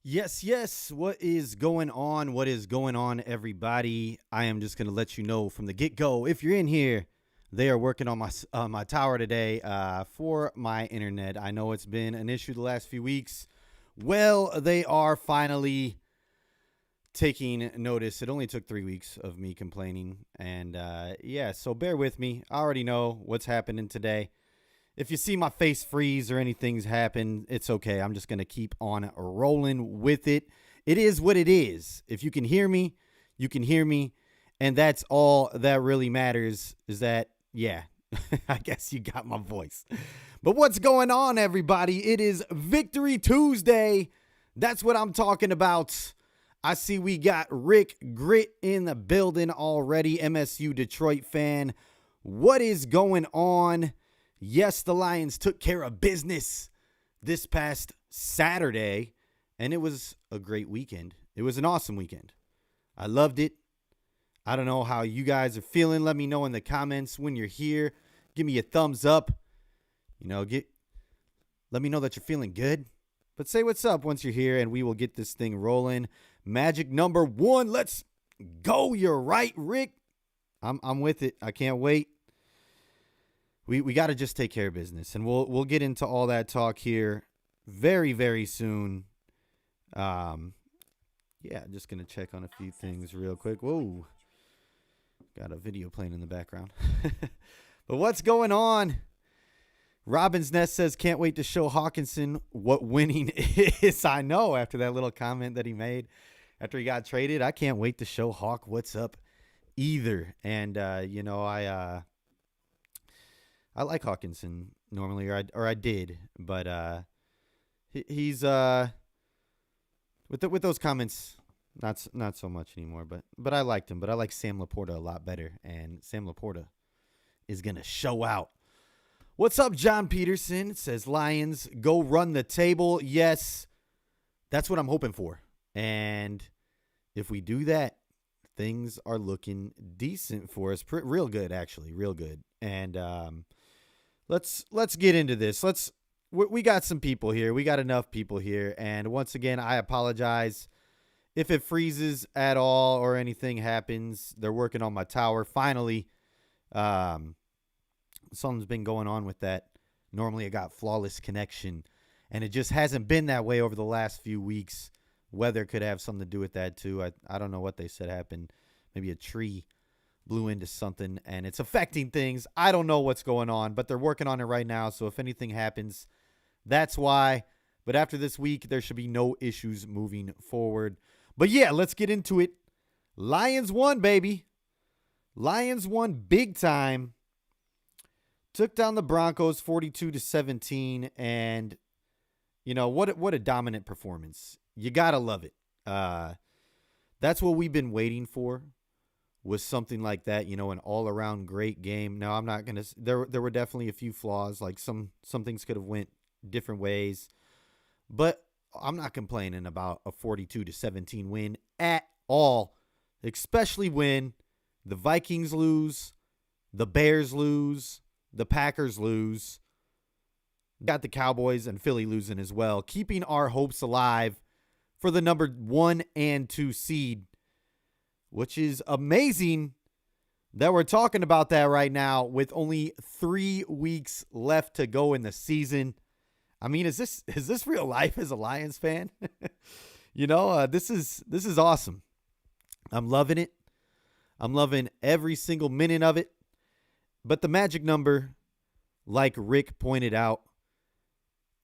Yes, yes. What is going on? What is going on, everybody? I am just going to let you know from the get go. If you're in here, they are working on my tower today for my internet. I know it's been an issue the last few weeks. Well, they are finally taking notice. It only took 3 weeks of me complaining. And yeah, so bear with me. I already know what's happening today. If you see my face freeze or anything's happen, it's okay. I'm just going to keep on rolling with it. It is what it is. If you can hear me, you can hear me. And that's all that really matters is that, yeah, I guess you got my voice. But what's going on, everybody? It is Victory Tuesday. That's what I'm talking about. I see we got Rick Grit in the building already, MSU Detroit fan. What is going on? Yes, the Lions took care of business this past Saturday, and it was a great weekend. It was an awesome weekend. I loved it. I don't know how you guys are feeling. Let me know in the comments when you're here. Give me a thumbs up. Let me know that you're feeling good. But say what's up once you're here, and we will get this thing rolling. Magic number 1. Let's go. You're right, Rick. I'm with it. I can't wait. We got to just take care of business, and we'll get into all that talk here very, very soon. Yeah, just gonna check on a few things real quick. Whoa, got a video playing in the background. But what's going on? Robin's Nest says, can't wait to show Hawkinson what winning is. I know, after that little comment that he made after he got traded, I can't wait to show Hawk what's up either. And I like Hawkinson normally, or I did, but he's with those comments, not so much anymore. But I liked him. But I like Sam Laporta a lot better, and Sam Laporta is gonna show out. What's up, John Peterson? It says Lions go run the table. Yes, that's what I'm hoping for, and if we do that, things are looking decent for us. Real good, actually, real good, and Let's get into this. We got some people here. We got enough people here. And once again, I apologize if it freezes at all or anything happens. They're working on my tower. Finally, something's been going on with that. Normally, I got flawless connection, and it just hasn't been that way over the last few weeks. Weather could have something to do with that, too. I don't know what they said happened. Maybe a tree blew into something and it's affecting things. I don't know what's going on, but they're working on it right now. So if anything happens, that's why. But after this week, there should be no issues moving forward. But yeah, let's get into it. Lions won, baby. Lions won big time. Took down the Broncos 42-17. And, what a dominant performance. You got to love it. That's what we've been waiting for. Was something like that, an all-around great game. Now, I'm not going to – there were definitely a few flaws. Like some things could have went different ways. But I'm not complaining about a 42-17 win at all, especially when the Vikings lose, the Bears lose, the Packers lose. Got the Cowboys and Philly losing as well, keeping our hopes alive for the number 1 and 2 seed. Which is amazing that we're talking about that right now with only 3 weeks left to go in the season. I mean, is this real life as a Lions fan? This is awesome. I'm loving it. I'm loving every single minute of it. But the magic number, like Rick pointed out,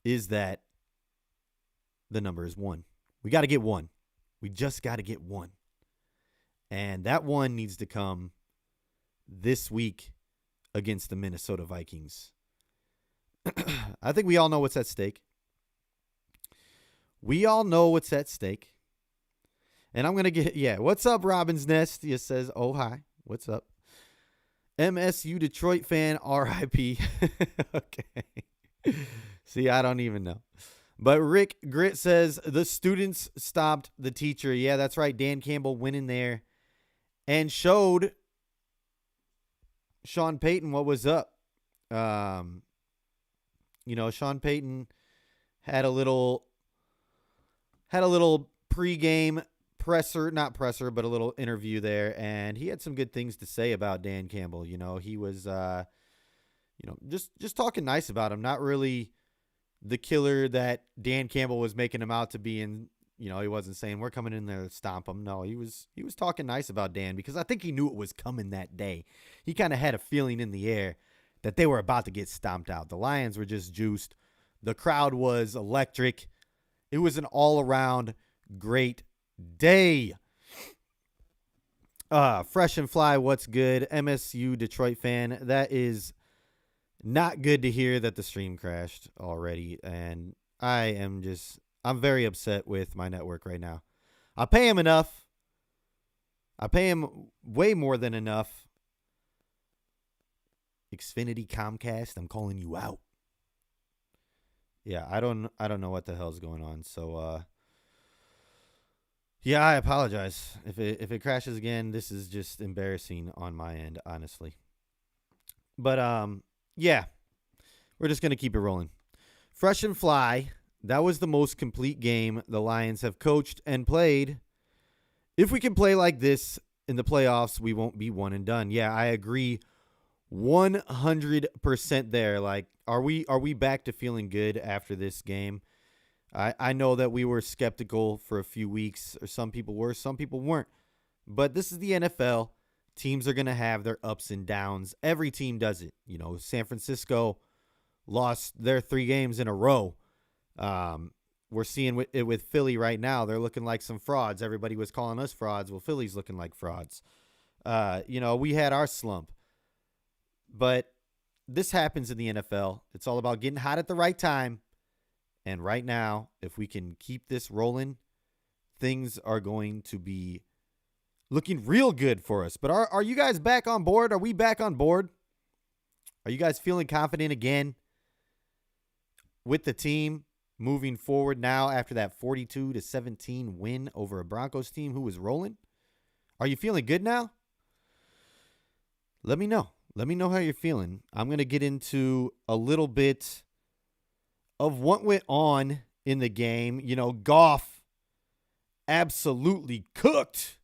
is that the number is 1. We got to get 1. We just got to get 1. And that one needs to come this week against the Minnesota Vikings. I think we all know what's at stake. We all know what's at stake. And I'm going to what's up, Robin's Nest? He says, oh, hi. What's up? MSU Detroit fan, RIP. Okay. See, I don't even know. But Rick Grit says, the students stopped the teacher. Yeah, that's right. Dan Campbell went in there and showed Sean Payton what was up. Sean Payton had a little had a little pregame presser, not presser, but a little interview there, and he had some good things to say about Dan Campbell. He was, just talking nice about him. Not really the killer that Dan Campbell was making him out to be. And he wasn't saying we're coming in there to stomp him. No, he was talking nice about Dan because I think he knew it was coming that day. He kind of had a feeling in the air that they were about to get stomped out. The Lions were just juiced. The crowd was electric. It was an all-around great day. Fresh and Fly, what's good? MSU Detroit fan. That is not good to hear that the stream crashed already. And I'm very upset with my network right now. I pay him enough. I pay him way more than enough. Xfinity, Comcast, I'm calling you out. Yeah, I don't know what the hell's going on. So, yeah, I apologize. If it crashes again, this is just embarrassing on my end, honestly. But, yeah, we're just going to keep it rolling. Fresh and Fly, that was the most complete game the Lions have coached and played. If we can play like this in the playoffs, we won't be one and done. Yeah, I agree 100% there. Like, are we back to feeling good after this game? I know that we were skeptical for a few weeks, or some people were, some people weren't. But this is the NFL. Teams are going to have their ups and downs. Every team does it. San Francisco lost their 3 games in a row. We're seeing it with Philly right now. They're looking like some frauds. Everybody was calling us frauds. Well, Philly's looking like frauds. We had our slump. But this happens in the NFL. It's all about getting hot at the right time. And right now, if we can keep this rolling, things are going to be looking real good for us. But are you guys back on board? Are we back on board? Are you guys feeling confident again with the team moving forward now after that 42-17 win over a Broncos team who was rolling? Are you feeling good now? Let me know. Let me know how you're feeling. I'm going to get into a little bit of what went on in the game. Goff absolutely cooked.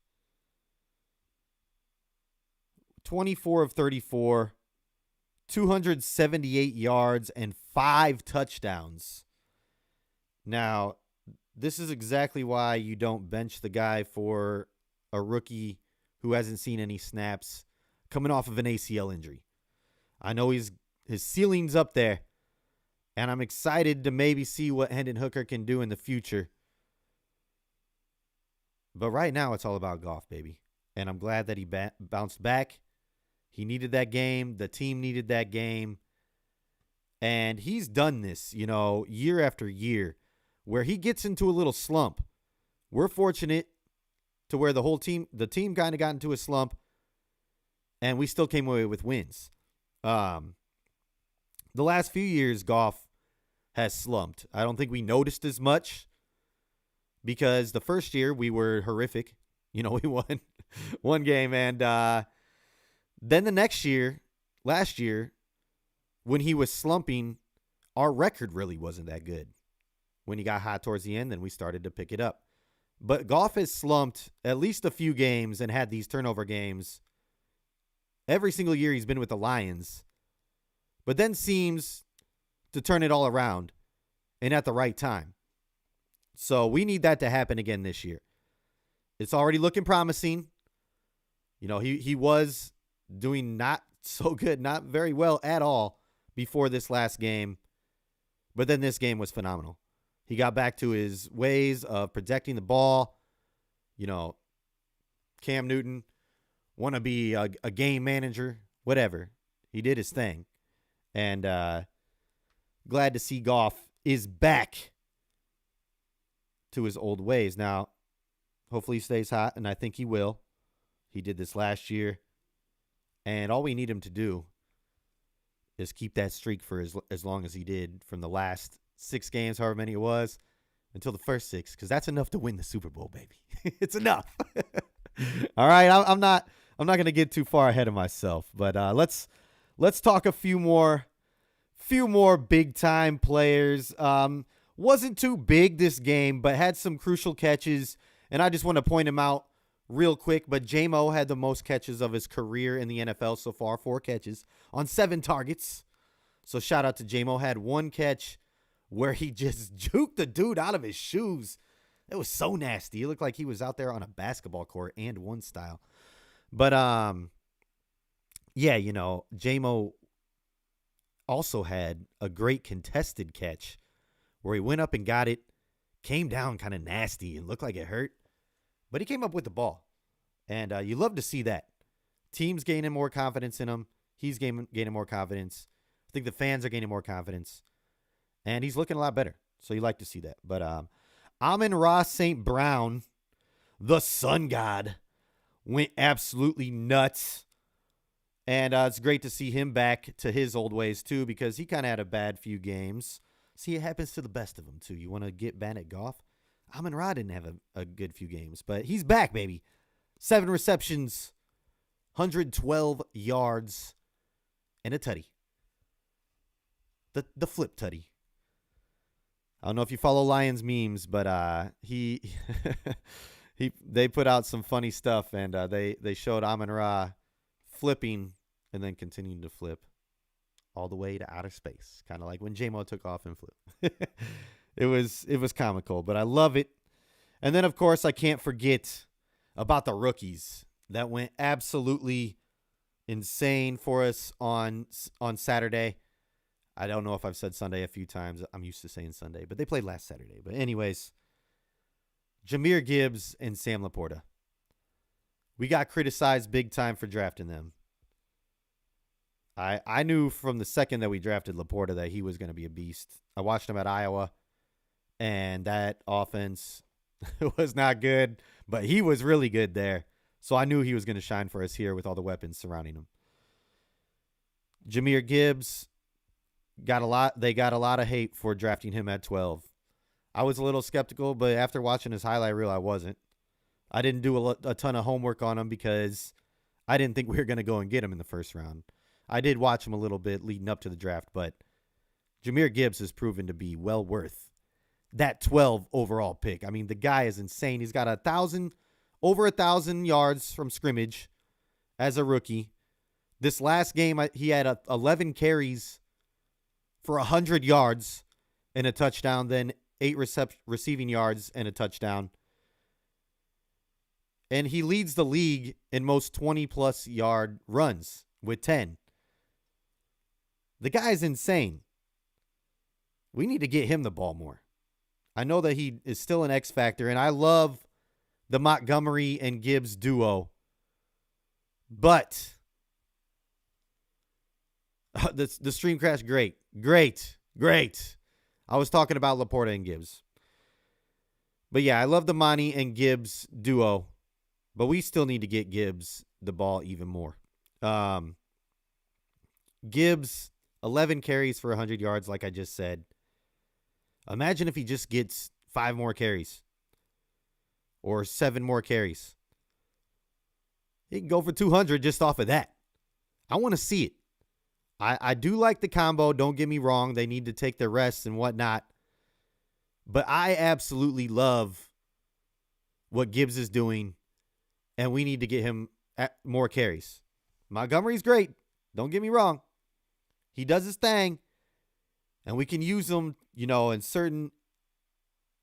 24 of 34, 278 yards, and 5 touchdowns. Now, this is exactly why you don't bench the guy for a rookie who hasn't seen any snaps coming off of an ACL injury. I know his ceiling's up there, and I'm excited to maybe see what Hendon Hooker can do in the future. But right now, it's all about Goff, baby. And I'm glad that he bounced back. He needed that game. The team needed that game. And he's done this, year after year, where he gets into a little slump. We're fortunate to where the team kind of got into a slump, and we still came away with wins. The last few years, Goff has slumped. I don't think we noticed as much because the first year we were horrific. We won one game. And then the next year, last year, when he was slumping, our record really wasn't that good. When he got hot towards the end, then we started to pick it up. But Goff has slumped at least a few games and had these turnover games every single year he's been with the Lions, but then seems to turn it all around and at the right time. So we need that to happen again this year. It's already looking promising. He was doing not so good, not very well at all before this last game, but then this game was phenomenal. He got back to his ways of protecting the ball. Cam Newton, want to be a game manager, whatever. He did his thing. And glad to see Goff is back to his old ways. Now, hopefully he stays hot, and I think he will. He did this last year. And all we need him to do is keep that streak for as long as he did from the last 6 games, however many it was, until the first 6, because that's enough to win the Super Bowl, baby. It's enough. All right, I'm not going to get too far ahead of myself, but let's talk a few more big time players. Wasn't too big this game, but had some crucial catches. And I just want to point him out real quick. But J-Mo had the most catches of his career in the NFL so far, 4 catches on 7 targets. So shout out to J-Mo. Had 1 catch where he just juked the dude out of his shoes. It was so nasty. It looked like he was out there on a basketball court and one style. But, yeah, you know, J-Mo also had a great contested catch where he went up and got it, came down kind of nasty and looked like it hurt, but he came up with the ball. And you love to see that. Teams gaining more confidence in him. He's gaining more confidence. I think the fans are gaining more confidence. And he's looking a lot better. So you like to see that. But Amon-Ra St. Brown, the sun god, went absolutely nuts. And it's great to see him back to his old ways, too, because he kind of had a bad few games. See, it happens to the best of them, too. You want to get Bandit Goff? Amon-Ra didn't have a good few games, but he's back, baby. 7 receptions, 112 yards, and a tutty. The flip tutty. I don't know if you follow Lions memes, but they put out some funny stuff, and they showed Amon-Ra flipping and then continuing to flip all the way to outer space, kind of like when J-Mo took off and flipped. It was comical, but I love it. And then, of course, I can't forget about the rookies that went absolutely insane for us on Saturday. I don't know if I've said Sunday a few times. I'm used to saying Sunday, but they played last Saturday. But anyways, Jahmyr Gibbs and Sam Laporta. We got criticized big time for drafting them. I knew from the second that we drafted Laporta that he was going to be a beast. I watched him at Iowa, and that offense was not good, but he was really good there. So I knew he was going to shine for us here with all the weapons surrounding him. Jahmyr Gibbs they got a lot of hate for drafting him at 12. I was a little skeptical, but after watching his highlight reel, I wasn't. I didn't do a ton of homework on him because I didn't think we were going to go and get him in the first round. I did watch him a little bit leading up to the draft, but Jahmyr Gibbs has proven to be well worth that 12 overall pick. I mean, the guy is insane. He's got over 1,000 yards from scrimmage as a rookie. This last game, he had 11 carries for 100 yards and a touchdown, then 8 receiving yards and a touchdown. And he leads the league in most 20-plus yard runs with 10. The guy's insane. We need to get him the ball more. I know that he is still an X factor, and I love the Montgomery and Gibbs duo. But the stream crash, great. I was talking about Laporta and Gibbs. But yeah, I love the Monty and Gibbs duo. But we still need to get Gibbs the ball even more. Gibbs, 11 carries for 100 yards, like I just said. Imagine if he just gets 5 more carries or 7 more carries. He can go for 200 just off of that. I want to see it. I do like the combo. Don't get me wrong. They need to take their rests and whatnot. But I absolutely love what Gibbs is doing, and we need to get him more carries. Montgomery's great. Don't get me wrong. He does his thing, and we can use him, in certain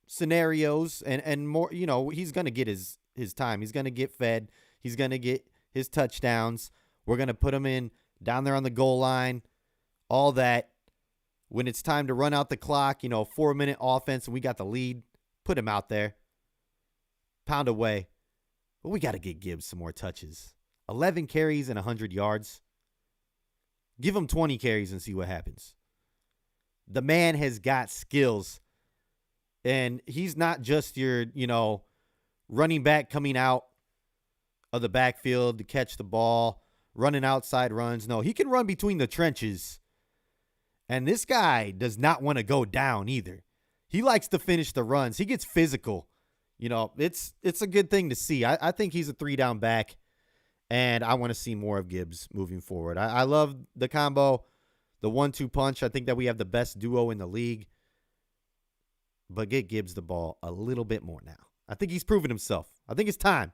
scenarios and more. He's going to get his time. He's going to get fed. He's going to get his touchdowns. We're going to put him in down there on the goal line, all that. When it's time to run out the clock, 4-minute offense, and we got the lead, put him out there. Pound away. But we got to get Gibbs some more touches. 11 carries and 100 yards. Give him 20 carries and see what happens. The man has got skills. And he's not just your, running back coming out of the backfield to catch the ball, running outside runs. No, he can run between the trenches. And this guy does not want to go down either. He likes to finish the runs. He gets physical. It's a good thing to see. I think he's a 3-down back, and I want to see more of Gibbs moving forward. I love the combo, the 1-2 punch. I think that we have the best duo in the league. but get Gibbs the ball a little bit more now. I think he's proven himself. I think it's time.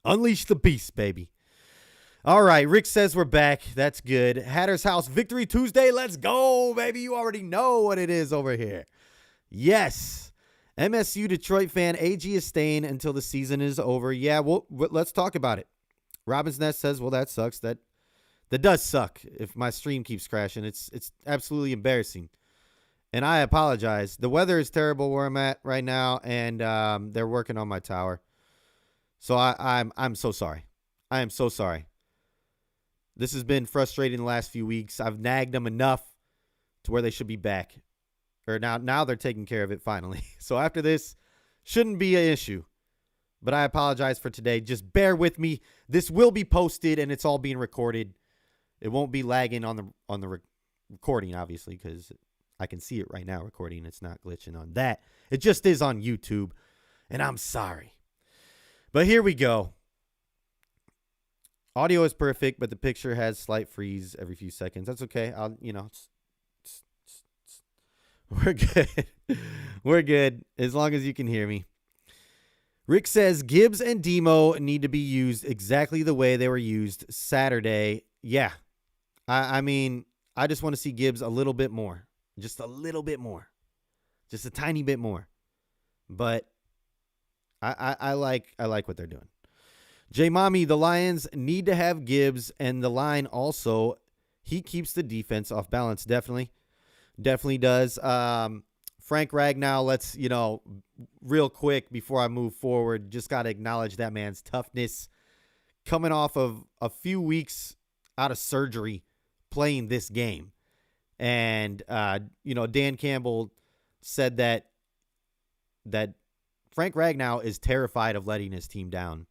Unleash the beast, baby. All right, Rick says we're back. That's good. Hatter's House Victory Tuesday. Let's go, baby. You already know what it is over here. Yes. MSU Detroit fan AG is staying until the season is over. Yeah, well, let's talk about it. Robin's Nest says, well, that sucks. That does suck if my stream keeps crashing. It's absolutely embarrassing. And I apologize. The weather is terrible where I'm at right now, and they're working on my tower. So I'm so sorry. I am so sorry. This has been frustrating the last few weeks. I've nagged them enough to where they should be back. Or now they're taking care of it finally. So after this, shouldn't be an issue. But I apologize for today. Just bear with me. This will be posted, and it's all being recorded. It won't be lagging on the recording, obviously, because I can see it right now recording. It's not glitching on that. It just is on YouTube, and I'm sorry. But here we go. Audio is perfect, but the picture has slight freeze every few seconds. That's okay. We're good. We're good as long as you can hear me. Rick says Gibbs and Demo need to be used exactly the way they were used Saturday. Yeah. I mean, I just want to see Gibbs a little bit more. Just a little bit more. Just a tiny bit more. But I like what they're doing. J Mommy, the Lions need to have Gibbs, and the line also, he keeps the defense off balance. Definitely does. Frank Ragnow, let's, real quick before I move forward, just got to acknowledge that man's toughness. Coming off of a few weeks out of surgery, playing this game. And, Dan Campbell said that Frank Ragnow is terrified of letting his team down.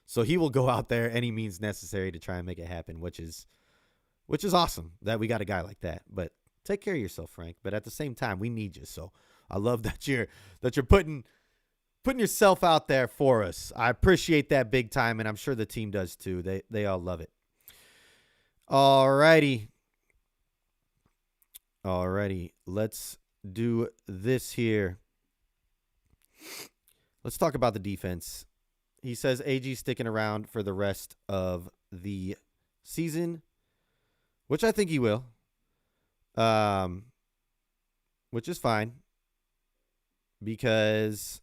So he will go out there any means necessary to try and make it happen, which is awesome that we got a guy like that. But take care of yourself, Frank. But at the same time, we need you. So I love that you're putting yourself out there for us. I appreciate that big time, and I'm sure the team does too. They all love it. Alrighty. Let's do this here. Let's talk about the defense. He says AG sticking around for the rest of the season, which I think he will. Which is fine because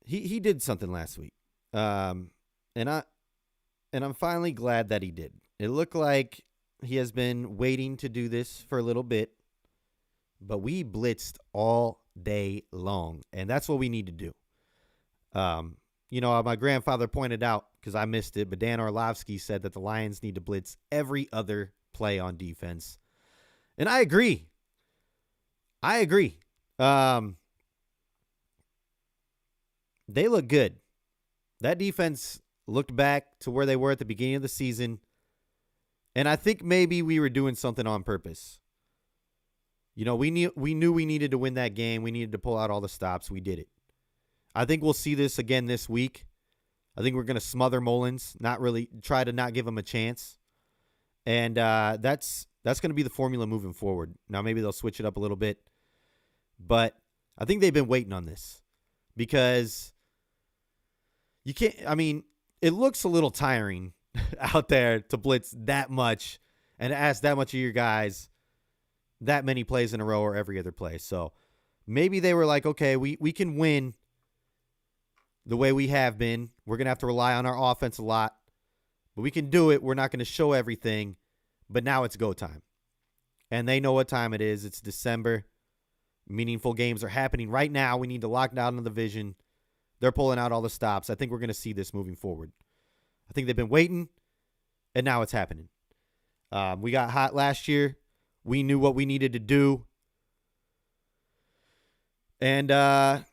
he did something last week. And I'm finally glad that he did. It looked like he has been waiting to do this for a little bit, but we blitzed all day long, and that's what we need to do. My grandfather pointed out, because I missed it, but Dan Orlovsky said that the Lions need to blitz every other play on defense. And I agree. They look good. That defense looked back to where they were at the beginning of the season, and I think maybe we were doing something on purpose. We knew we needed to win that game. We needed to pull out all the stops. We did it. I think we'll see this again this week. I think we're going to smother Mullins, try to not give him a chance. And that's going to be the formula moving forward. Now, maybe they'll switch it up a little bit. But I think they've been waiting on this because it looks a little tiring out there to blitz that much and ask that much of your guys that many plays in a row or every other play. So maybe they were like, okay, we can win the way we have been. We're going to have to rely on our offense a lot, but we can do it. We're not going to show everything, but now it's go time. And they know what time it is. It's December. Meaningful games are happening right now. We need to lock down the division. They're pulling out all the stops. I think we're going to see this moving forward. I think they've been waiting, and now it's happening. We got hot last year. We knew what we needed to do. And they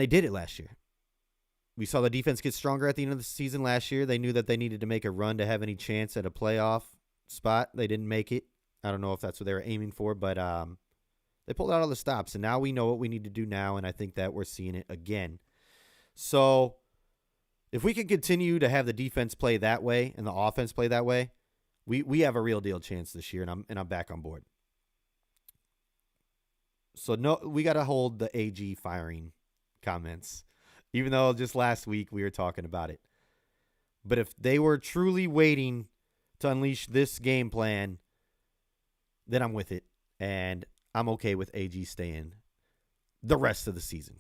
did it last year. We saw the defense get stronger at the end of the season last year. They knew that they needed to make a run to have any chance at a playoff spot. They didn't make it. I don't know if that's what they were aiming for, but they pulled out all the stops, and now we know what we need to do now, and I think that we're seeing it again. So if we can continue to have the defense play that way and the offense play that way, we have a real deal chance this year, and I'm back on board. So no, we got to hold the AG firing comments, even though just last week we were talking about it. But if they were truly waiting to unleash this game plan, then I'm with it. And I'm okay with AG staying the rest of the season.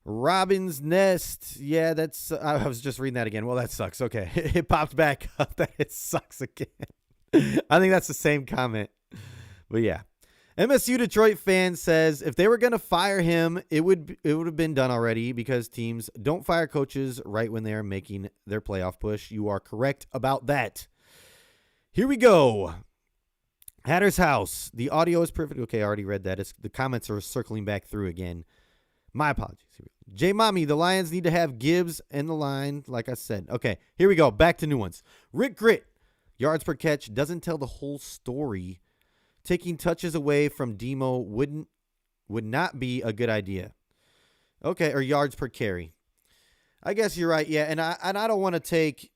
Robin's Nest. Yeah, that's. I was just reading that again. Well, that sucks. Okay. It popped back up that it sucks again. I think that's the same comment. But yeah. MSU Detroit fan says if they were going to fire him, it would have been done already because teams don't fire coaches right when they are making their playoff push. You are correct about that. Here we go. Hatter's House. The audio is perfect. Okay, I already read that. The comments are circling back through again. My apologies. J Mommy, the Lions need to have Gibbs in the line, like I said. Okay, here we go. Back to new ones. Rick Grit. Yards per catch doesn't tell the whole story. Taking touches away from Demo would not be a good idea. Okay, or yards per carry. I guess you're right. Yeah, and I don't want to take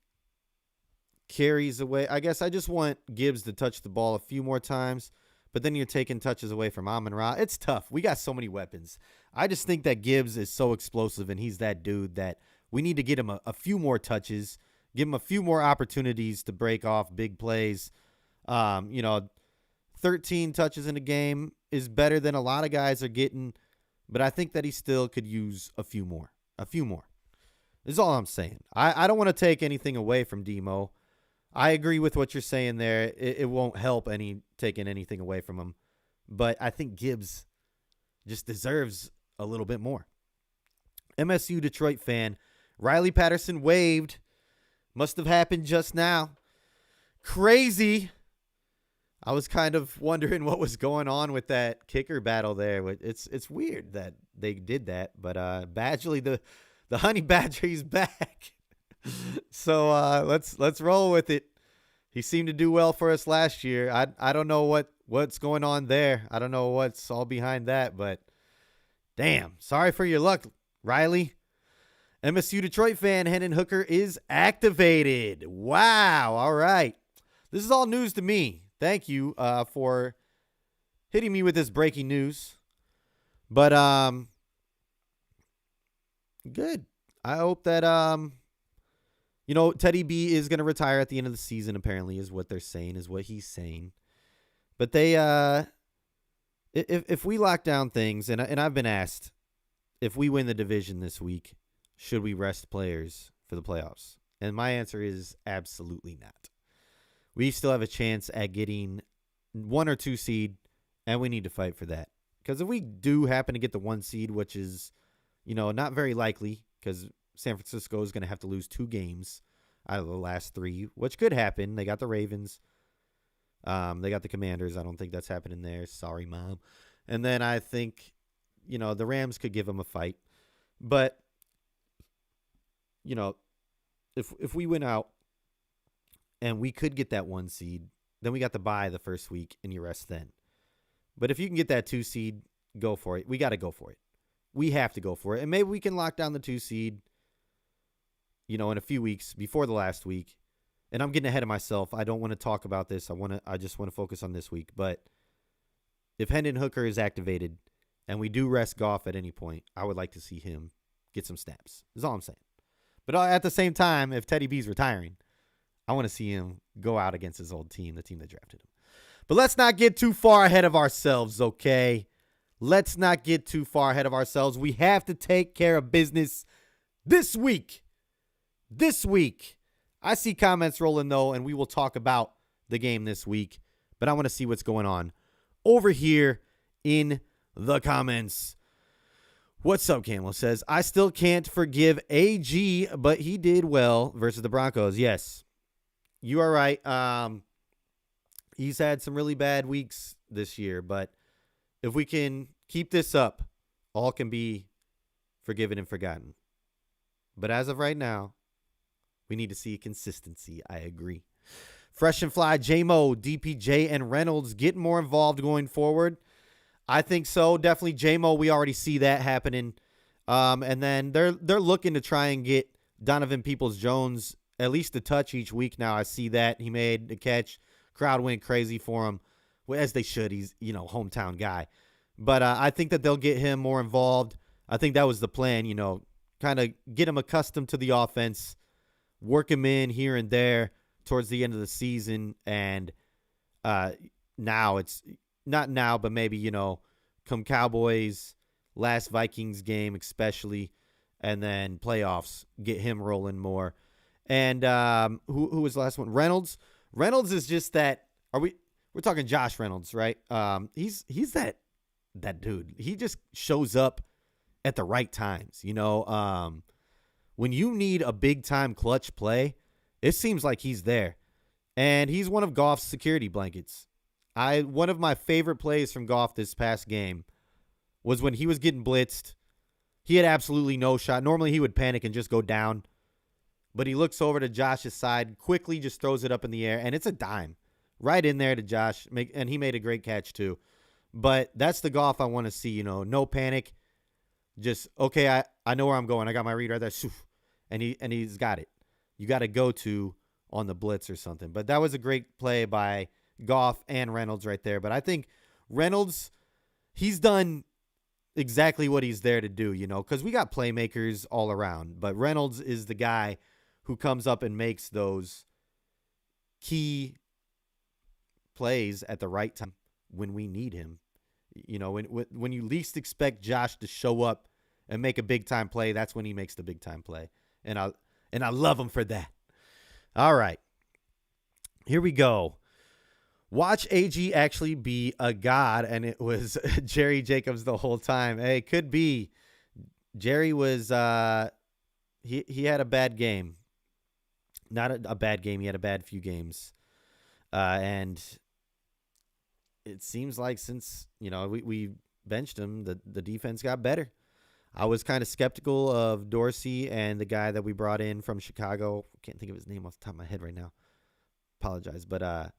carries away. I guess I just want Gibbs to touch the ball a few more times, but then you're taking touches away from Amon-Ra. It's tough. We got so many weapons. I just think that Gibbs is so explosive, and he's that dude that we need to get him a few more touches, give him a few more opportunities to break off big plays. 13 touches in a game is better than a lot of guys are getting, but I think that he still could use a few more. A few more. Is all I'm saying. I don't want to take anything away from Demo. I agree with what you're saying there. It won't help taking anything away from him. But I think Gibbs just deserves a little bit more. MSU Detroit fan. Riley Patterson waived. Must have happened just now. Crazy. I was kind of wondering what was going on with that kicker battle there. It's weird that they did that. But Badgley, the Honey Badger, he's back. So let's roll with it. He seemed to do well for us last year. I don't know what's going on there. I don't know what's all behind that, but damn. Sorry for your luck, Riley. MSU Detroit fan, Hendon Hooker is activated. Wow. All right. This is all news to me. Thank you for hitting me with this breaking news. But good. I hope that Teddy B is going to retire at the end of the season, apparently, is what they're saying, is what he's saying. But they if we lock down things, and I've been asked, if we win the division this week, should we rest players for the playoffs? And my answer is absolutely not. We still have a chance at getting 1 or 2 seed, and we need to fight for that. Because if we do happen to get the 1 seed, which is, not very likely, because San Francisco is going to have to lose 2 games out of the last 3, which could happen. They got the Ravens. They got the Commanders. I don't think that's happening there. Sorry, Mom. And then I think, the Rams could give them a fight. But, if we win out, and we could get that 1 seed, then we got the bye the first week, and you rest then. But if you can get that 2 seed, go for it. We got to go for it. We have to go for it. And maybe we can lock down the 2 seed, in a few weeks before the last week. And I'm getting ahead of myself. I don't want to talk about this. I just want to focus on this week. But if Hendon Hooker is activated and we do rest Goff at any point, I would like to see him get some snaps. That's all I'm saying. But at the same time, if Teddy B's retiring, I want to see him go out against his old team, the team that drafted him. But let's not get too far ahead of ourselves, okay? Let's not get too far ahead of ourselves. We have to take care of business this week. This week. I see comments rolling, though, and we will talk about the game this week. But I want to see what's going on over here in the comments. What's up, Camel says, I still can't forgive AG, but he did well versus the Broncos. Yes. You are right. He's had some really bad weeks this year, but if we can keep this up, all can be forgiven and forgotten. But as of right now, we need to see consistency. I agree. Fresh and Fly, J-Mo, DPJ, and Reynolds getting more involved going forward. I think so. Definitely J-Mo, we already see that happening. And then they're looking to try and get Donovan Peoples-Jones at least a touch each week now. I see that. He made the catch. Crowd went crazy for him, as they should. He's, hometown guy. But I think that they'll get him more involved. I think that was the plan, kind of get him accustomed to the offense, work him in here and there towards the end of the season. And now it's not now, but maybe, come Cowboys, last Vikings game especially, and then playoffs, get him rolling more. And who was the last one? Reynolds. Reynolds is just that. We're talking Josh Reynolds, right? He's that dude. He just shows up at the right times. When you need a big time clutch play, it seems like he's there. And he's one of Goff's security blankets. One of my favorite plays from Goff this past game was when he was getting blitzed. He had absolutely no shot. Normally he would panic and just go down. But he looks over to Josh's side, quickly just throws it up in the air, and it's a dime. Right in there to Josh, and he made a great catch too. But that's the Goff I want to see, no panic. Just, okay, I know where I'm going. I got my read right there. And he's got it. You got to go to on the blitz or something. But that was a great play by Goff and Reynolds right there. But I think Reynolds, he's done exactly what he's there to do, because we got playmakers all around. But Reynolds is the guy who comes up and makes those key plays at the right time when we need him. When you least expect Josh to show up and make a big time play, that's when he makes the big time play. And I love him for that. All right. Here we go. Watch AG actually be a god, and it was Jerry Jacobs the whole time. Hey, could be. Jerry was he had a bad game. Not a bad game. He had a bad few games. And it seems like since, we benched him, the defense got better. I was kind of skeptical of Dorsey and the guy that we brought in from Chicago. Can't think of his name off the top of my head right now. Apologize. But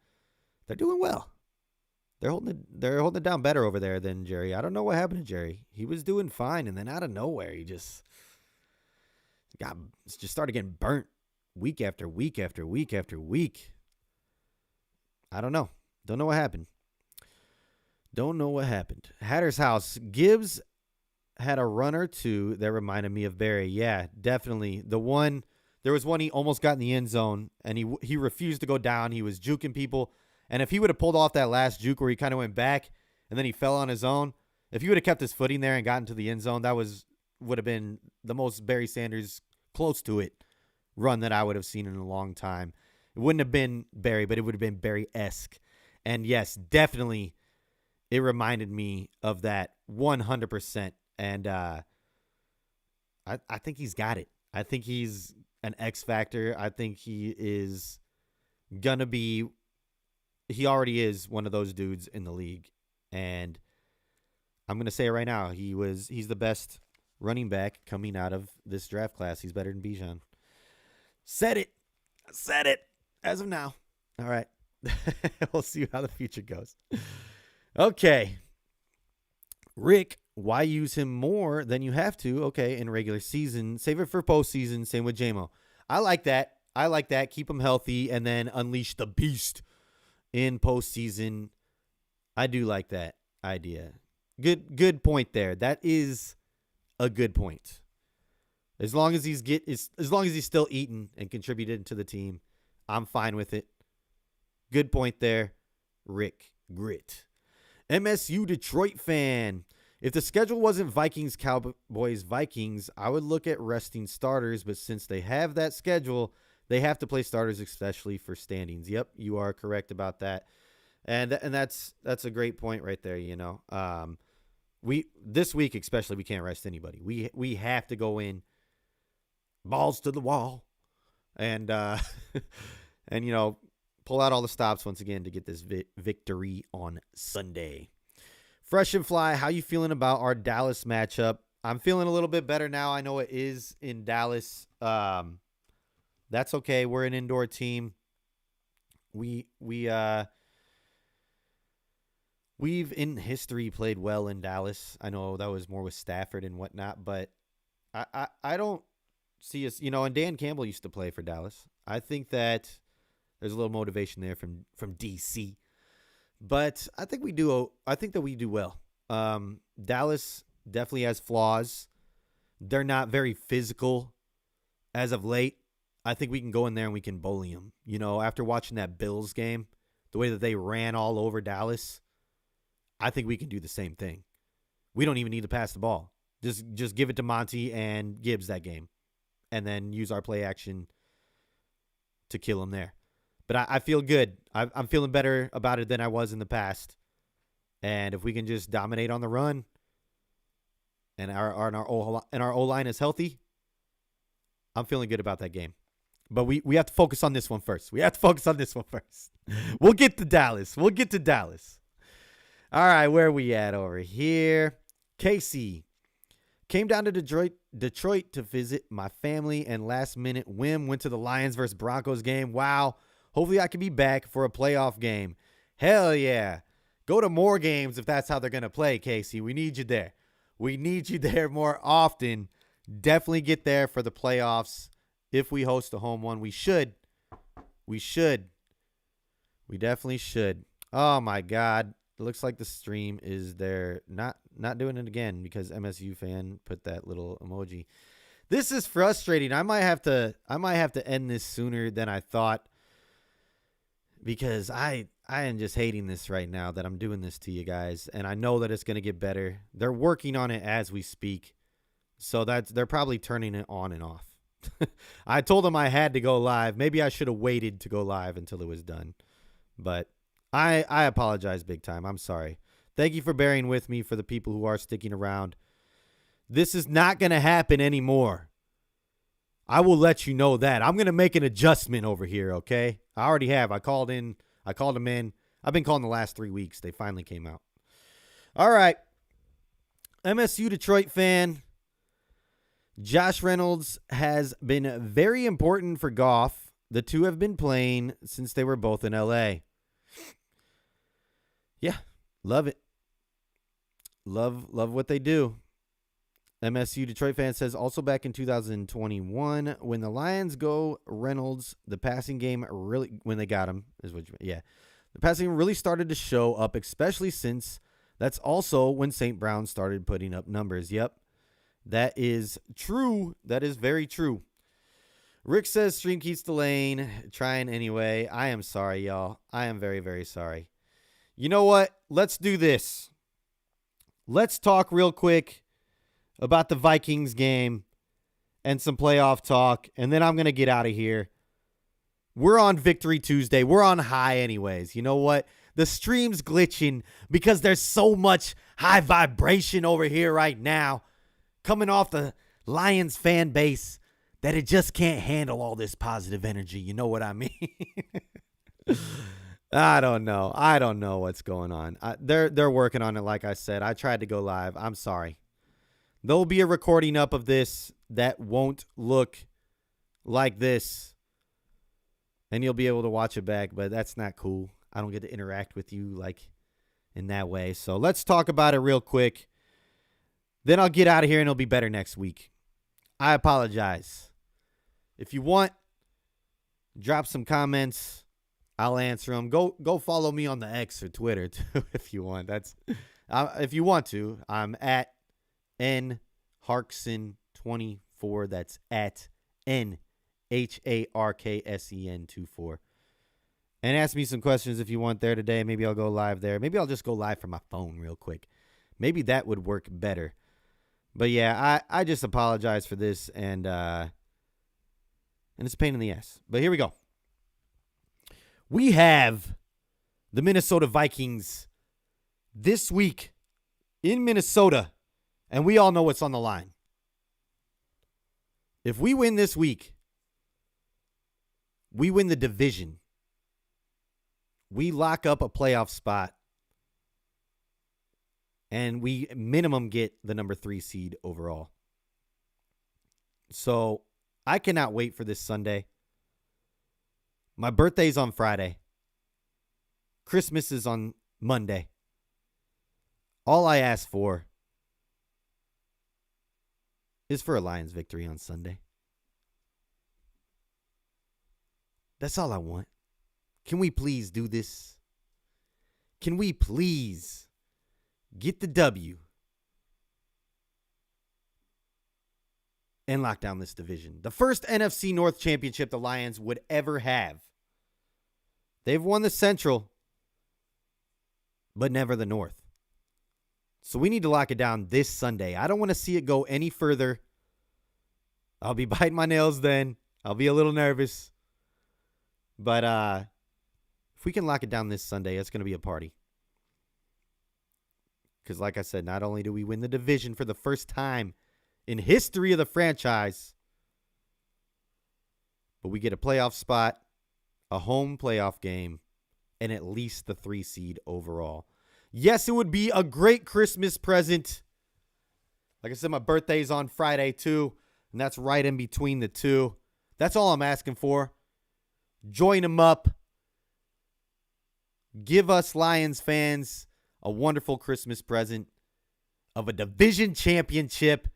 they're doing well. They're holding it down better over there than Jerry. I don't know what happened to Jerry. He was doing fine, and then out of nowhere, he just started getting burnt week after week after week after week. I don't know. Don't know what happened. Hatter's House. Gibbs had a run or two that reminded me of Barry. Yeah, definitely. There was one he almost got in the end zone, and he refused to go down. He was juking people. And if he would have pulled off that last juke where he kind of went back and then he fell on his own, if he would have kept his footing there and gotten to the end zone, that would have been the most Barry Sanders close to it run that I would have seen in a long time. It wouldn't have been Barry, but it would have been Barry-esque. And yes, definitely it reminded me of that 100%. And I think he's got it. I think he's an X factor. I think he is going to be – he already is one of those dudes in the league. And I'm going to say it right now. He's the best running back coming out of this draft class. He's better than Bijan. Said it as of now. All right. We'll see how the future goes. Okay. Rick, why use him more than you have to? Okay, in regular season. Save it for postseason. Same with JMO. I like that. Keep him healthy and then unleash the beast in postseason. I do like that idea. Good point there. That is a good point. As long as he's still eating and contributing to the team, I'm fine with it. Good point there, Rick Grit. MSU Detroit fan. If the schedule wasn't Vikings, Cowboys, Vikings, I would look at resting starters, but since they have that schedule, they have to play starters, especially for standings. Yep, you are correct about that. And that's a great point right there, We this week especially, we can't rest anybody. We have to go in balls to the wall and pull out all the stops once again to get this victory on Sunday. Fresh and Fly, how you feeling about our Dallas matchup? I'm feeling a little bit better now. I know it is in Dallas. That's okay. We're an indoor team. We've in history played well in Dallas. I know that was more with Stafford and whatnot, but I don't see us, and Dan Campbell used to play for Dallas. I think that there's a little motivation there from DC. But I think that we do well. Dallas definitely has flaws. They're not very physical as of late. I think we can go in there and we can bully them. After watching that Bills game, the way that they ran all over Dallas, I think we can do the same thing. We don't even need to pass the ball. Just give it to Monty and Gibbs that game, and then use our play action to kill them there. But I feel good. I'm feeling better about it than I was in the past. And if we can just dominate on the run, and our O-line is healthy, I'm feeling good about that game. But we have to focus on this one first. We'll get to Dallas. All right, where are we at over here? Casey came down to Detroit to visit my family, and last minute whim went to the Lions versus Broncos game. Wow. Hopefully I can be back for a playoff game. Hell yeah. Go to more games if that's how they're going to play, Casey. We need you there. We need you there more often. Definitely get there for the playoffs. If we host a home one, we should. We definitely should. Oh, my God. It looks like the stream is there. Not doing it again because MSU fan put that little emoji. This is frustrating. I might have to end this sooner than I thought, because I am just hating this right now that I'm doing this to you guys, and I know that it's going to get better. They're working on it as we speak, so they're probably turning it on and off. I told them I had to go live. Maybe I should have waited to go live until it was done, but I apologize big time. I'm sorry. Thank you for bearing with me, for the people who are sticking around. This is not going to happen anymore. I will let you know that. I'm going to make an adjustment over here, okay? I already have. I called them in. I've been calling the last 3 weeks. They finally came out. All right. MSU Detroit fan. Josh Reynolds has been very important for Goff. The two have been playing since they were both in LA. Yeah, love it. Love what they do. MSU Detroit fan says, also back in 2021, when the Lions go Reynolds, the passing game really, when they got him, is what you mean. Yeah. The passing game really started to show up, especially since that's also when St. Brown started putting up numbers. Yep. That is true. That is very true. Rick says, stream keeps delaying. Trying anyway. I am sorry, y'all. I am very, very sorry. You know what? Let's do this. Let's talk real quick about the Vikings game and some playoff talk, and then I'm going to get out of here. We're on Victory Tuesday. We're on high anyways. You know what? The stream's glitching because there's so much high vibration over here right now coming off the Lions fan base that it just can't handle all this positive energy. You know what I mean? I don't know. I don't know what's going on. They're working on it, like I said. I tried to go live. I'm sorry. There'll be a recording up of this that won't look like this, and you'll be able to watch it back, but that's not cool. I don't get to interact with you like in that way. So let's talk about it real quick. Then I'll get out of here, and it'll be better next week. I apologize. If you want, drop some comments. I'll answer them. Go follow me on the X or Twitter too if you want. That's if you want to. I'm at nharksen24. That's at nharksen24. And ask me some questions if you want there today. Maybe I'll go live there. Maybe I'll just go live from my phone real quick. Maybe that would work better. But yeah, I just apologize for this, and it's a pain in the ass. But here we go. We have the Minnesota Vikings this week in Minnesota, and we all know what's on the line. If we win this week, we win the division. We lock up a playoff spot, and we minimum get the number 3 seed overall. So I cannot wait for this Sunday. My birthday's on Friday. Christmas is on Monday. All I ask for is for a Lions victory on Sunday. That's all I want. Can we please do this? Can we please get the W, and lock down this division. The first NFC North championship the Lions would ever have. They've won the Central, but never the North. So we need to lock it down this Sunday. I don't want to see it go any further. I'll be biting my nails then. I'll be a little nervous. But if we can lock it down this Sunday, it's going to be a party. Because like I said, not only do we win the division for the first time in history of the franchise, but we get a playoff spot, a home playoff game, and at least the 3 seed overall. Yes, it would be a great Christmas present. Like I said, my birthday's on Friday too, and that's right in between the two. That's all I'm asking for. Join them up. Give us Lions fans a wonderful Christmas present of a division championship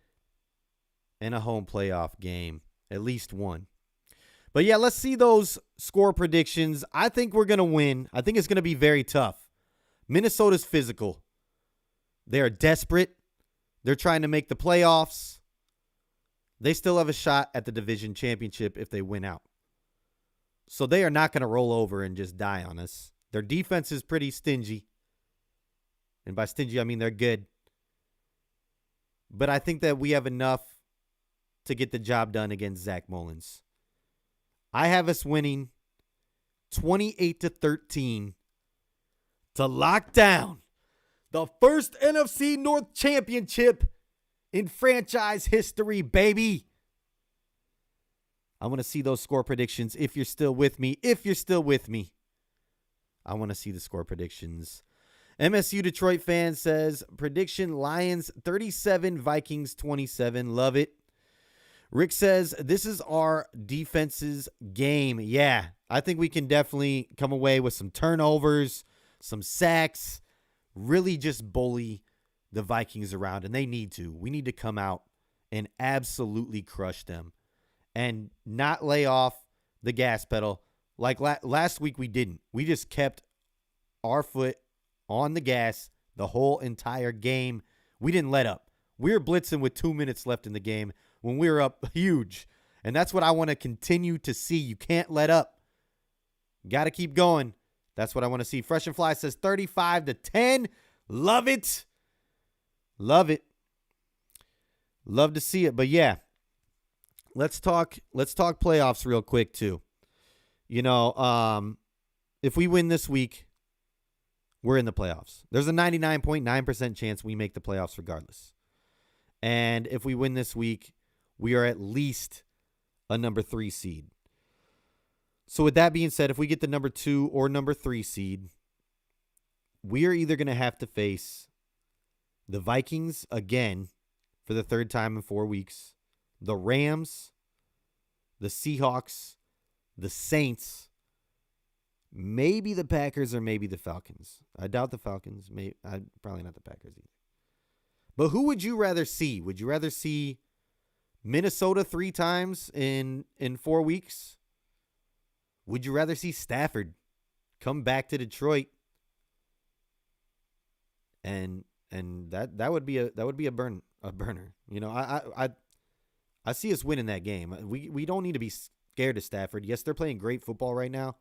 and a home playoff game. At least one. But yeah, let's see those score predictions. I think we're going to win. I think it's going to be very tough. Minnesota's physical. They are desperate. They're trying to make the playoffs. They still have a shot at the division championship if they win out. So they are not going to roll over and just die on us. Their defense is pretty stingy. And by stingy, I mean they're good. But I think that we have enough to get the job done against Zach Mullins. I have us winning 28-13 to lock down the first NFC North championship in franchise history, baby. I want to see those score predictions if you're still with me. If you're still with me, I want to see the score predictions. MSU Detroit fan says, prediction Lions 37, Vikings 27. Love it. Rick says, this is our defense's game. Yeah, I think we can definitely come away with some turnovers, some sacks, really just bully the Vikings around, and they need to. We need to come out and absolutely crush them and not lay off the gas pedal. Like last week we didn't. We just kept our foot on the gas the whole entire game. We didn't let up. We were blitzing with 2 minutes left in the game when we were up huge. And that's what I want to continue to see. You can't let up. Got to keep going. That's what I want to see. Fresh and Fly says 35-10. Love it. Love it. Love to see it. But yeah, let's talk playoffs real quick too. You know, if we win this week, we're in the playoffs. There's a 99.9% chance we make the playoffs regardless. And if we win this week, we are at least a number 3 seed. So with that being said, if we get the number 2 or number 3 seed, we are either going to have to face the Vikings again for the third time in 4 weeks, the Rams, the Seahawks, the Saints, maybe the Packers, or maybe the Falcons. I doubt the Falcons. Probably not the Packers either. But who would you rather see? Would you rather see Minnesota 3 times in 4 weeks? Would you rather see Stafford come back to Detroit? And that would be a burner. You know, I see us winning that game. We don't need to be scared of Stafford. Yes, they're playing great football right now,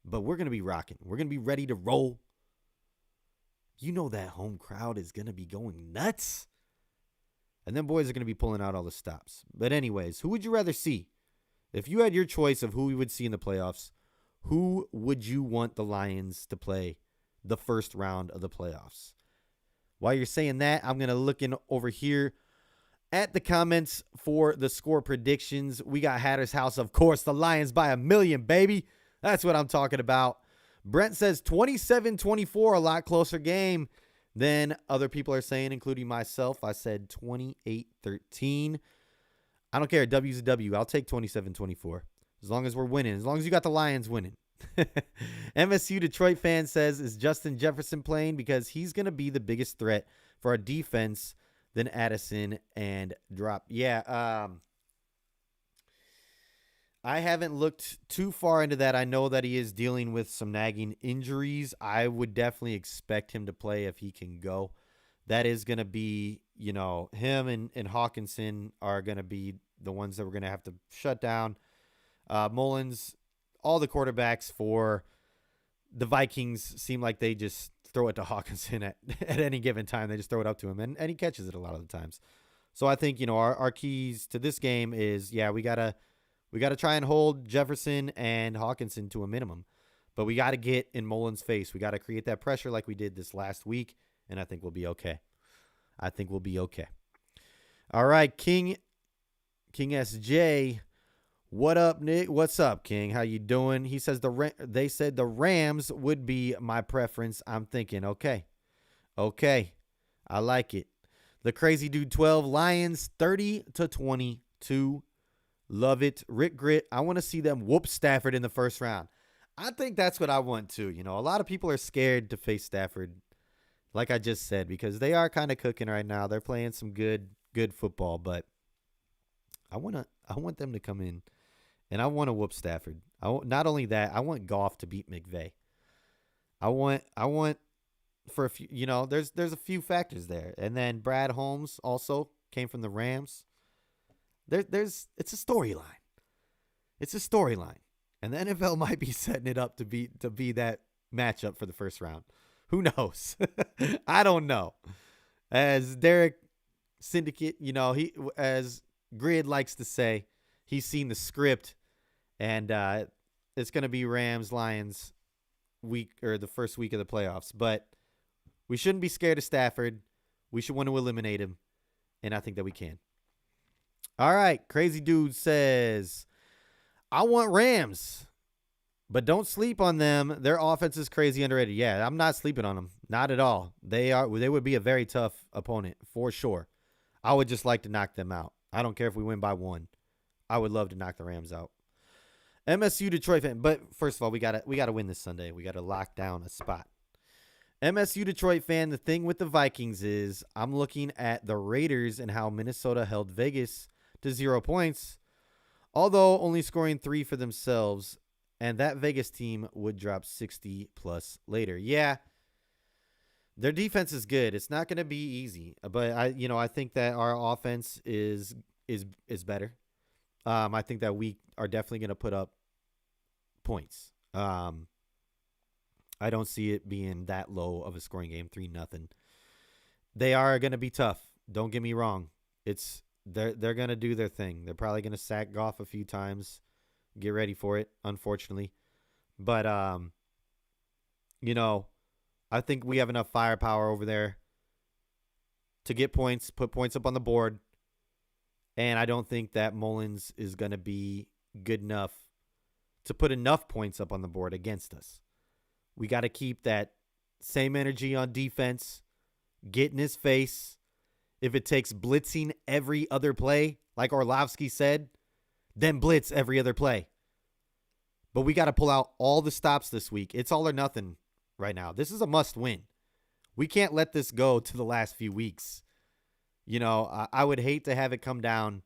but we're going to be rocking. We're going to be ready to roll. You know that home crowd is going to be going nuts. And then boys are going to be pulling out all the stops. But anyways, who would you rather see? If you had your choice of who we would see in the playoffs, who would you want the Lions to play the first round of the playoffs? While you're saying that, I'm going to look in over here at the comments for the score predictions. We got Hatter's House, of course, the Lions by 1,000,000, baby. That's what I'm talking about. Brent says 27-24, a lot closer game than other people are saying, including myself. I said 28-13. I don't care. W's a W. I'll take 27-24 as long as we're winning, as long as you got the Lions winning. MSU Detroit fan says, is Justin Jefferson playing? Because he's going to be the biggest threat for our defense than Addison and Drop. Yeah, I haven't looked too far into that. I know that he is dealing with some nagging injuries. I would definitely expect him to play if he can go. That is going to be, him and Hawkinson are going to be the ones that we're going to have to shut down. Mullins, all the quarterbacks for the Vikings seem like they just throw it to Hawkinson at any given time. They just throw it up to him, and he catches it a lot of the times. So I think, our keys to this game is, we got to try and hold Jefferson and Hawkinson to a minimum. But we got to get in Mullins' face. We got to create that pressure like we did this last week, and I think we'll be okay. All right, King SJ. What up, Nick? What's up, King? How you doing? He says they said the Rams would be my preference. I'm thinking, okay. I like it. The Crazy Dude 12, Lions 30-22. Love it. Rick Grit, I want to see them whoop Stafford in the first round. I think that's what I want too. A lot of people are scared to face Stafford, like I just said, because they are kind of cooking right now. They're playing some good football, but I want them to come in. And I want to whoop Stafford. Not only that, I want Goff to beat McVay. I want for a few, there's a few factors there. And then Brad Holmes also came from the Rams. It's a storyline. And the NFL might be setting it up to be that matchup for the first round. Who knows? I don't know. As Derek Syndicate, as Grid likes to say, he's seen the script. And it's going to be Rams-Lions week, or the first week of the playoffs. But we shouldn't be scared of Stafford. We should want to eliminate him. And I think that we can. All right. Crazy Dude says, I want Rams, but don't sleep on them. Their offense is crazy underrated. Yeah, I'm not sleeping on them. Not at all. They would be a very tough opponent for sure. I would just like to knock them out. I don't care if we win by 1. I would love to knock the Rams out. MSU Detroit fan, but first of all, we gotta win this Sunday. We gotta lock down a spot. MSU Detroit fan, the thing with the Vikings is I'm looking at the Raiders and how Minnesota held Vegas to 0 points, although only scoring 3 for themselves, and that Vegas team would drop 60 plus later. Yeah, their defense is good. It's not gonna be easy, but I think that our offense is better. I think that we are definitely going to put up points. I don't see it being that low of a scoring game, 3-0. They are going to be tough. Don't get me wrong. They're going to do their thing. They're probably going to sack Goff a few times. Get ready for it, unfortunately. But I think we have enough firepower over there to get points, put points up on the board. And I don't think that Mullins is going to be good enough to put enough points up on the board against us. We got to keep that same energy on defense, get in his face. If it takes blitzing every other play, like Orlovsky said, then blitz every other play. But we got to pull out all the stops this week. It's all or nothing right now. This is a must win. We can't let this go to the last few weeks. I would hate to have it come down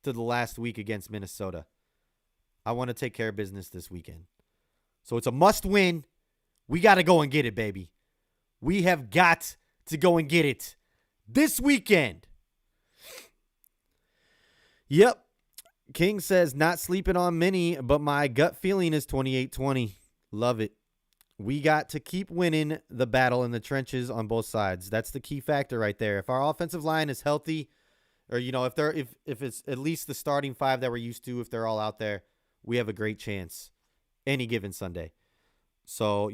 to the last week against Minnesota. I want to take care of business this weekend. So it's a must win. We got to go and get it, baby. We have got to go and get it this weekend. Yep. King says, not sleeping on many, but my gut feeling is 28-20. Love it. We got to keep winning the battle in the trenches on both sides. That's the key factor right there. If our offensive line is healthy, or if it's at least the starting 5 that we're used to, if they're all out there, we have a great chance any given Sunday. So,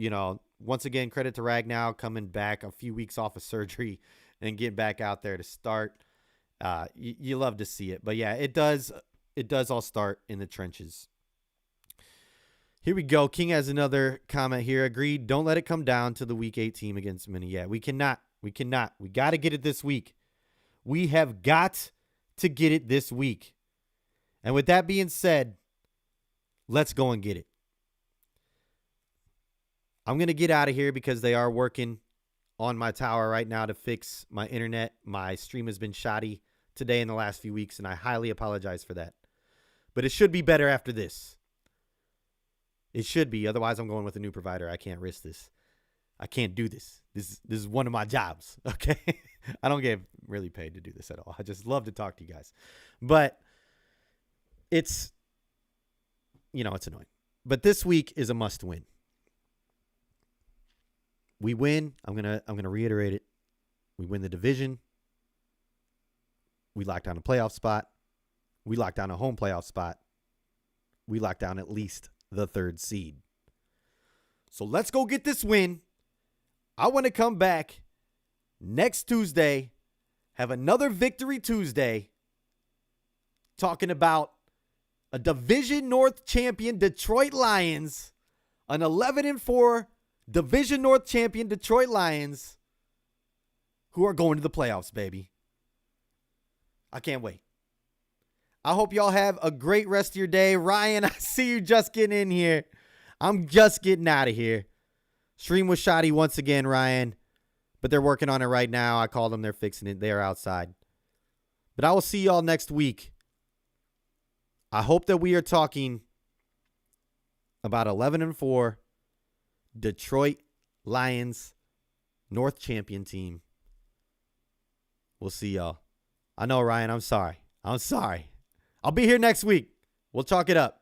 once again, credit to Ragnow coming back a few weeks off of surgery and getting back out there to start. You love to see it. But yeah, it does all start in the trenches. Here we go. King has another comment here. Agreed. Don't let it come down to the week 8 team against Mini. Yeah, we cannot. We got to get it this week. We have got to get it this week. And with that being said, let's go and get it. I'm going to get out of here because they are working on my tower right now to fix my internet. My stream has been shoddy today in the last few weeks, and I highly apologize for that. But it should be better after this. It should be. Otherwise, I'm going with a new provider. I can't risk this. I can't do this. This is one of my jobs, okay? I don't get really paid to do this at all. I just love to talk to you guys. But it's annoying. But this week is a must win. We win. I'm gonna reiterate it. We win the division. We lock down a playoff spot. We lock down a home playoff spot. We lock down at least the 3rd seed. So let's go get this win. I want to come back next Tuesday, have another Victory Tuesday, talking about a Division North champion Detroit Lions, an 11-4 Division North champion Detroit Lions, who are going to the playoffs, baby. I can't wait. I hope y'all have a great rest of your day. Ryan, I see you just getting in here. I'm just getting out of here. Stream was shoddy once again, Ryan, but they're working on it right now. I called them. They're fixing it. They are outside. But I will see y'all next week. I hope that we are talking about 11-4 Detroit Lions North champion team. We'll see y'all. I know, Ryan, I'm sorry. I'll be here next week. We'll chalk it up.